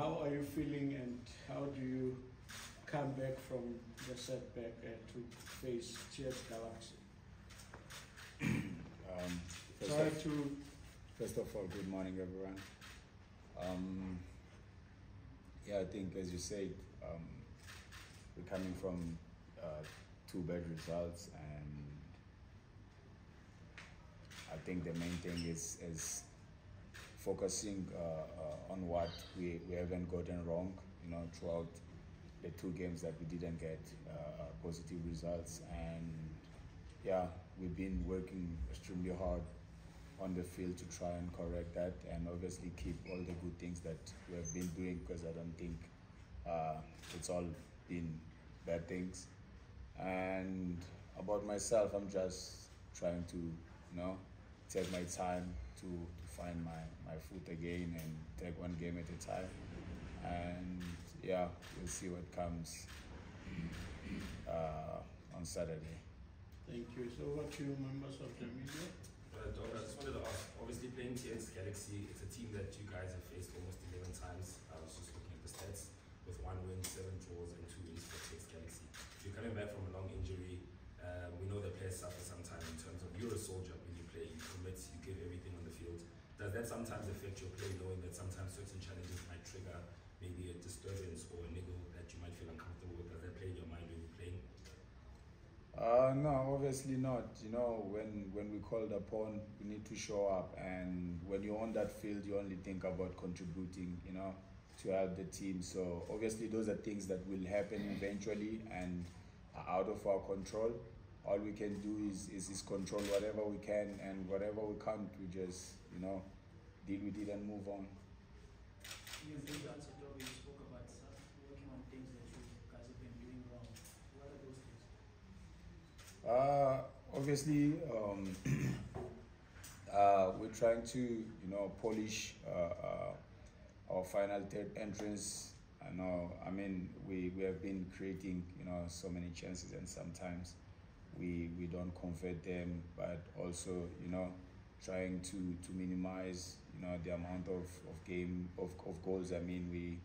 how are you feeling, and how do you come back from the setback to face TS Galaxy? First of all, good morning, everyone. Yeah, I think, as you said, we're coming from two bad results, and I think the main thing is focusing on what we haven't gotten wrong, throughout the two games that we didn't get positive results. And yeah, we've been working extremely hard on the field to try and correct that, and obviously keep all the good things that we have been doing, because I don't think it's all been bad things. And about myself, I'm just trying to, take my time to find my foot again and take one game at a time. And yeah, we'll see what comes on Saturday. Thank you. So what you members of the media? Doc, I just wanted to ask, obviously playing TS Galaxy, it's a team that you guys have faced almost 11 times. I was just looking at the stats, with 1 win, 7 draws, and 2 wins for TS Galaxy. You're coming back from a long injury. We know that players suffer sometimes in terms of, you're a soldier when you play, you commit, you give everything on the field. Does that sometimes affect your play, knowing that sometimes certain challenges might trigger maybe a disturbance or a niggle that you might feel uncomfortable with? Does that play in your mind when you're playing? No, obviously not. When we called upon, we need to show up, and when you're on that field, you only think about contributing, to help the team. So obviously those are things that will happen eventually and are out of our control. All we can do is control whatever we can, and whatever we can't, we just, deal with it and move on. You spoke about working on things that you guys have been doing wrong. What are those things? Obviously, we're trying to, polish our final third entrance. We have been creating, so many chances, and sometimes we don't convert them, but also, trying to minimize, the amount of goals we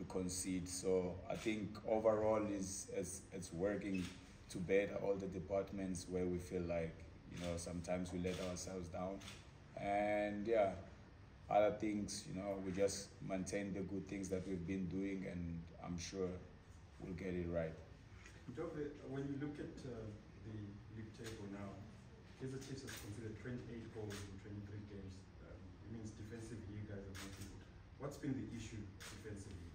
concede. So I think overall it's working to better all the departments where we feel like, sometimes we let ourselves down. And yeah, other things, we just maintain the good things that we've been doing, and I'm sure we'll get it right. When you look at the league table now, Kaizer Chiefs has conceded 28 goals in 23 games. It means defensively you guys are not good. What's been the issue defensively?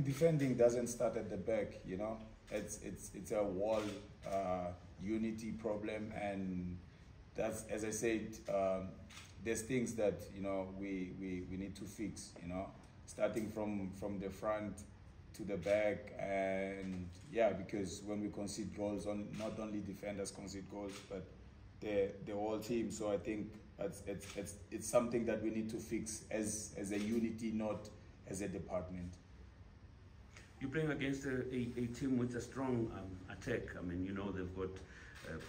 Defending doesn't start at the back, It's a wall unity problem, and that's, as I said, there's things that, we need to fix, starting from the front to the back. And yeah, because when we concede goals, not only defenders concede goals, but the whole team. So I think it's something that we need to fix as a unity, not as a department. You're playing against a team with a strong attack. They've got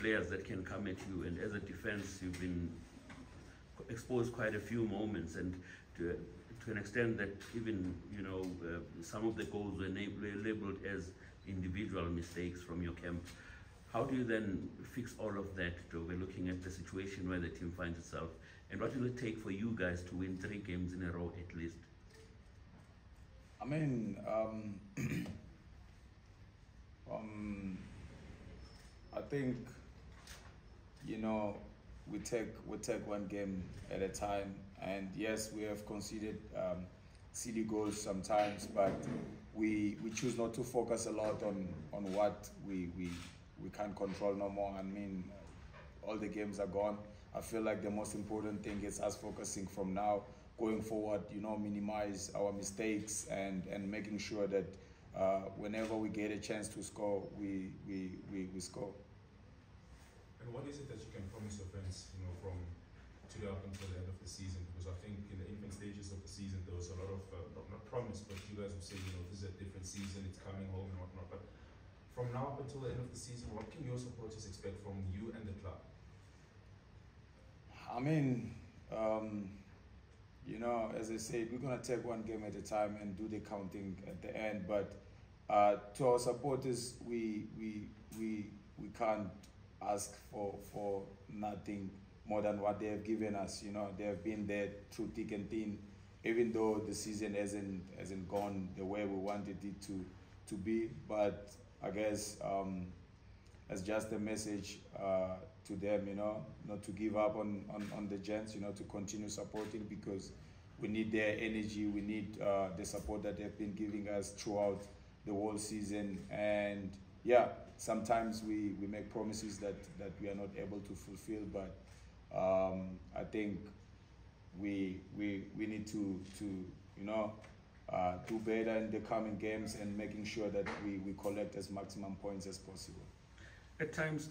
players that can come at you, and as a defense, you've been exposed quite a few moments, and to an extent that even, some of the goals were labeled as individual mistakes from your camp. How do you then fix all of that? We're looking at the situation where the team finds itself, and what will it take for you guys to win 3 games in a row at least? I think, we take one game at a time, and yes, we have conceded silly goals sometimes, but we choose not to focus a lot on what we can't control no more. All the games are gone. I feel like the most important thing is us focusing from now going forward, minimize our mistakes, and making sure that whenever we get a chance to score, we score. And what is it that you can promise your fans, from today up until the end of the season? Because I think in the infant stages of the season, there was a lot of, not promise, but you guys would say, this is a different season, it's coming home and whatnot. But from now up until the end of the season, what can your supporters expect from you you know, as I said, we're gonna take one game at a time and do the counting at the end. But to our supporters, we can't ask for nothing more than what they have given us. You know, they have been there through thick and thin, even though the season hasn't gone the way we wanted it to be. But I guess it's just a message to them, you know, not to give up on the Gents, you know, to continue supporting, because we need their energy, we need the support that they've been giving us throughout the whole season. And yeah, sometimes we make promises that we are not able to fulfill, but I think we need to you know, do better in the coming games and making sure that we collect as maximum points as possible. At times,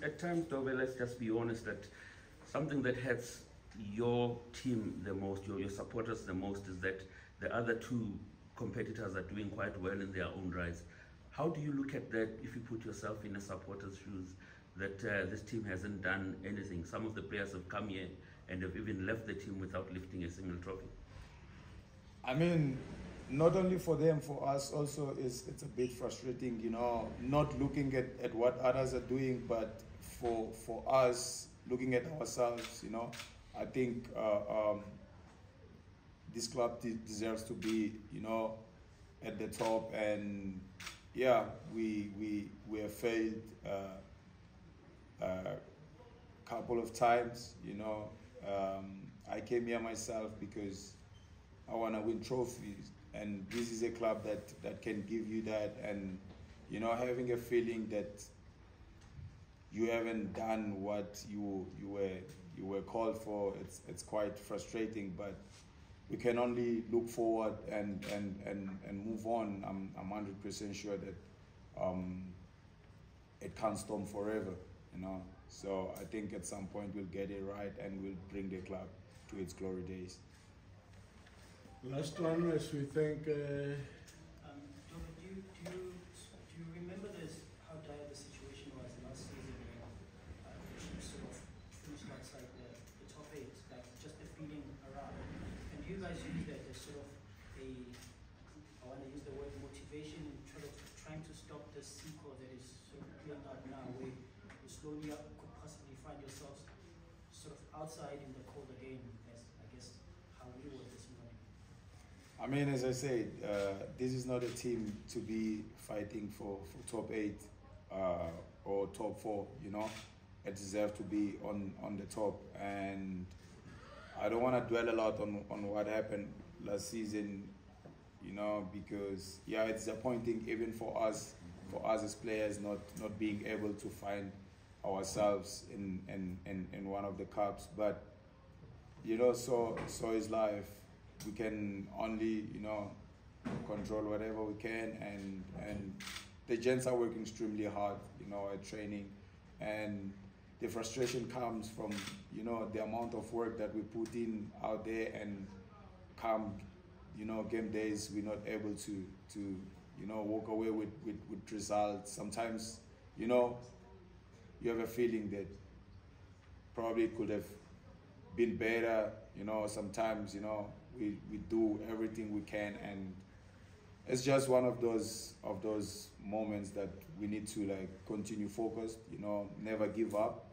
Dove, let's just be honest, that something that hurts your team the most, your supporters the most, is that the other two competitors are doing quite well in their own rights. How do you look at that if you put yourself in a supporter's shoes, that this team hasn't done anything? Some of the players have come here and have even left the team without lifting a single trophy. I mean, not only for them, for us also, it's a bit frustrating, you know, not looking at what others are doing, but for us, looking at ourselves, you know. I think this club deserves to be, you know, at the top. And yeah, we have failed a couple of times, you know. I came here myself because I want to win trophies, and this is a club that can give you that. And you know, having a feeling that you haven't done what you were called for, it's quite frustrating. But we can only look forward and move on. I'm 100% sure that it can't storm forever, you know. So I think at some point we'll get it right and we'll bring the club to its glory days. Last one, as we thank. Do you remember how dire the situation was last season when the team sort of finished outside the top 8, like just the feeling around? And do you guys use that as sort of I want to use the word motivation, in trying to stop the sequel that is sort of playing out now, where you slowly could possibly find yourselves sort of outside in the cold again, as I guess how we were this morning? I mean, as I said, this is not a team to be fighting for top 8 or top 4, you know. It deserves to be on the top. And I don't want to dwell a lot on what happened last season, you know, because, yeah, it's disappointing even for us as players not being able to find ourselves in one of the cups. But, you know, so is life. We can only, you know, control whatever we can, and the Gents are working extremely hard, you know, at training, and the frustration comes from, you know, the amount of work that we put in out there, and come, you know, game days, we're not able to you know, walk away with results. Sometimes, you know, you have a feeling that probably it could have been better, you know. Sometimes, you know, we do everything we can, and it's just one of those moments that we need to, like, continue focused, you know, never give up,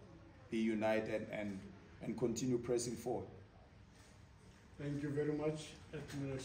be united, and continue pressing forward. Thank you very much, Admiral.